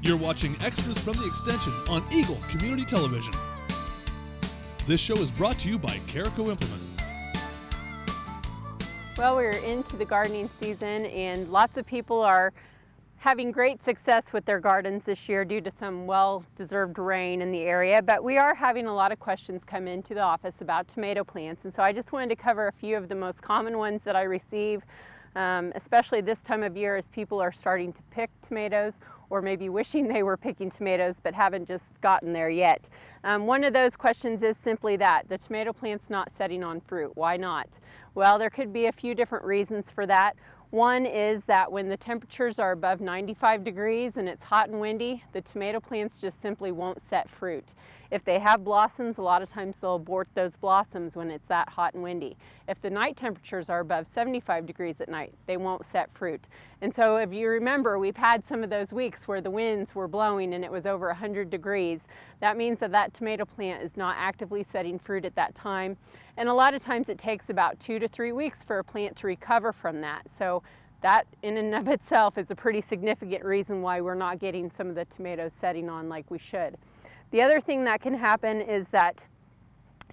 You're watching Extras from the Extension on Eagle Community Television. This show is brought to you by Carico Implement. Well, we're into the gardening season and lots of people are having great success with their gardens this year due to some well-deserved rain in the area, but we are having a lot of questions come into the office about tomato plants, and so I just wanted to cover a few of the most common ones that I receive, especially this time of year as people are starting to pick tomatoes or maybe wishing they were picking tomatoes but haven't just gotten there yet. One of those questions is simply that, the tomato plant's not setting on fruit. Why not? Well, there could be a few different reasons for that. One is that when the temperatures are above 95 degrees and it's hot and windy, the tomato plants just simply won't set fruit. If they have blossoms, a lot of times they'll abort those blossoms when it's that hot and windy. If the night temperatures are above 75 degrees at night, they won't set fruit. And so if you remember, we've had some of those weeks where the winds were blowing and it was over 100 degrees. That means that that tomato plant is not actively setting fruit at that time. And a lot of times it takes about 2 to 3 weeks for a plant to recover from that. So that in and of itself is a pretty significant reason why we're not getting some of the tomatoes setting on like we should. The other thing that can happen is that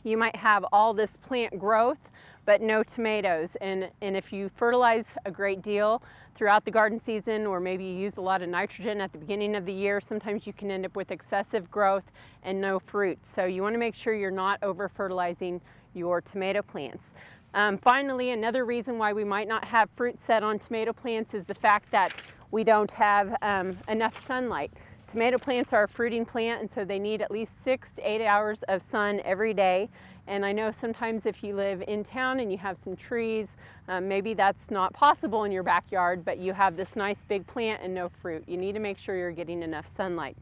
you might have all this plant growth but no tomatoes, and if you fertilize a great deal throughout the garden season, or maybe you use a lot of nitrogen at the beginning of the year, sometimes you can end up with excessive growth and no fruit. So you want to make sure you're not over fertilizing your tomato plants. Finally, another reason why we might not have fruit set on tomato plants is the fact that we don't have enough sunlight. Tomato plants are a fruiting plant, and so they need at least 6 to 8 hours of sun every day. And I know sometimes if you live in town and you have some trees, maybe that's not possible in your backyard, but you have this nice big plant and no fruit. You need to make sure you're getting enough sunlight.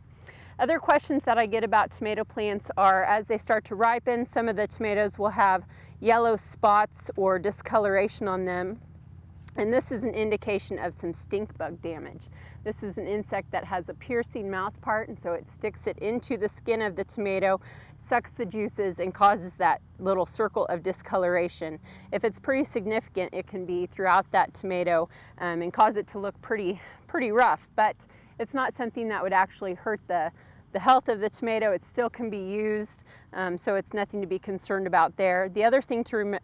Other questions that I get about tomato plants are, as they start to ripen, some of the tomatoes will have yellow spots or discoloration on them. And this is an indication of some stink bug damage. This is an insect that has a piercing mouth part, and so it sticks it into the skin of the tomato, sucks the juices, and causes that little circle of discoloration. If it's pretty significant, it can be throughout that tomato and cause it to look pretty rough, but it's not something that would actually hurt the health of the tomato. It still can be used, so it's nothing to be concerned about there. The other thing to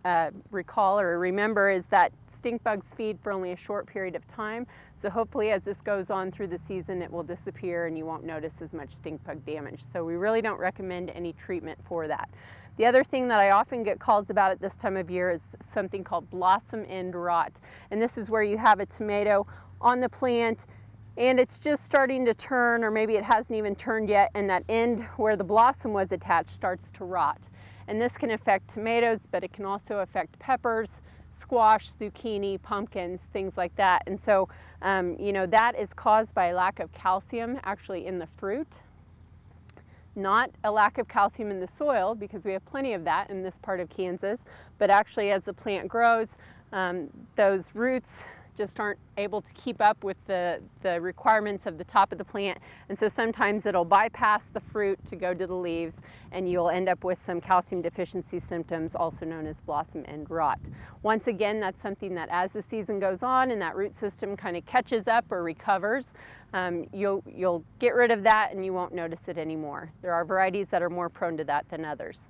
recall or remember is that stink bugs feed for only a short period of time, so hopefully as this goes on through the season it will disappear and you won't notice as much stink bug damage. So we really don't recommend any treatment for that. The other thing that I often get calls about at this time of year is something called blossom end rot, and this is where you have a tomato on the plant and it's just starting to turn, or maybe it hasn't even turned yet, and that end where the blossom was attached starts to rot. And this can affect tomatoes, but it can also affect peppers, squash, zucchini, pumpkins, things like that. And so, that is caused by a lack of calcium actually in the fruit, not a lack of calcium in the soil, because we have plenty of that in this part of Kansas, but actually as the plant grows, those roots just aren't able to keep up with the requirements of the top of the plant, and so sometimes it'll bypass the fruit to go to the leaves and you'll end up with some calcium deficiency symptoms, also known as blossom end rot. Once again, that's something that as the season goes on and that root system kind of catches up or recovers, you'll get rid of that and you won't notice it anymore. There are varieties that are more prone to that than others.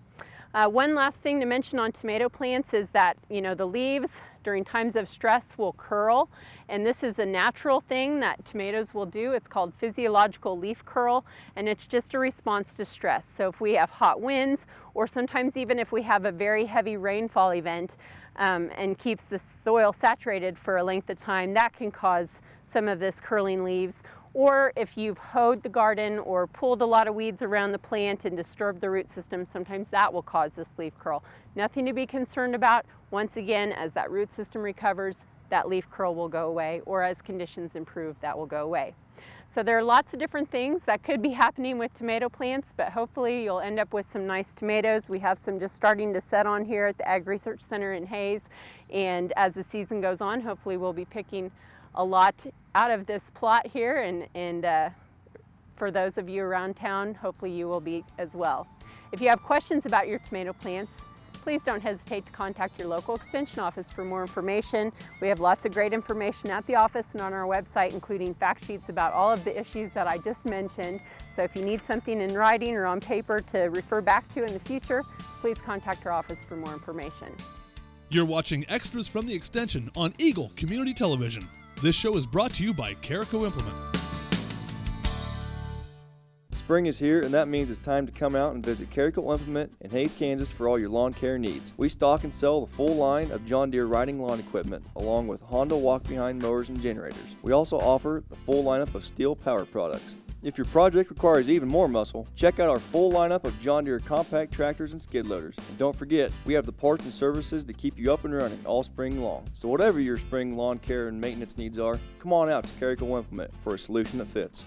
One last thing to mention on tomato plants is that, the leaves during times of stress will curl, and this is a natural thing that tomatoes will do. It's called physiological leaf curl, and it's just a response to stress. So if we have hot winds, or sometimes even if we have a very heavy rainfall event and keeps the soil saturated for a length of time, that can cause some of this curling leaves. Or if you've hoed the garden or pulled a lot of weeds around the plant and disturbed the root system, sometimes that will cause this leaf curl. Nothing to be concerned about. Once again, as that root system recovers, that leaf curl will go away, or as conditions improve, that will go away. So there are lots of different things that could be happening with tomato plants, but hopefully you'll end up with some nice tomatoes. We have some just starting to set on here at the Ag Research Center in Hayes, and as the season goes on, hopefully we'll be picking a lot out of this plot here, and for those of you around town, hopefully you will be as well. If you have questions about your tomato plants, please don't hesitate to contact your local extension office for more information. We have lots of great information at the office and on our website, including fact sheets about all of the issues that I just mentioned. So if you need something in writing or on paper to refer back to in the future, please contact our office for more information. You're watching Extras from the Extension on Eagle Community Television. This show is brought to you by Carico Implement. Spring is here, and that means it's time to come out and visit Carico Implement in Hays, Kansas for all your lawn care needs. We stock and sell the full line of John Deere riding lawn equipment, along with Honda walk-behind mowers and generators. We also offer the full lineup of steel power products. If your project requires even more muscle, check out our full lineup of John Deere compact tractors and skid loaders. And don't forget, we have the parts and services to keep you up and running all spring long. So whatever your spring lawn care and maintenance needs are, come on out to Carico Implement for a solution that fits.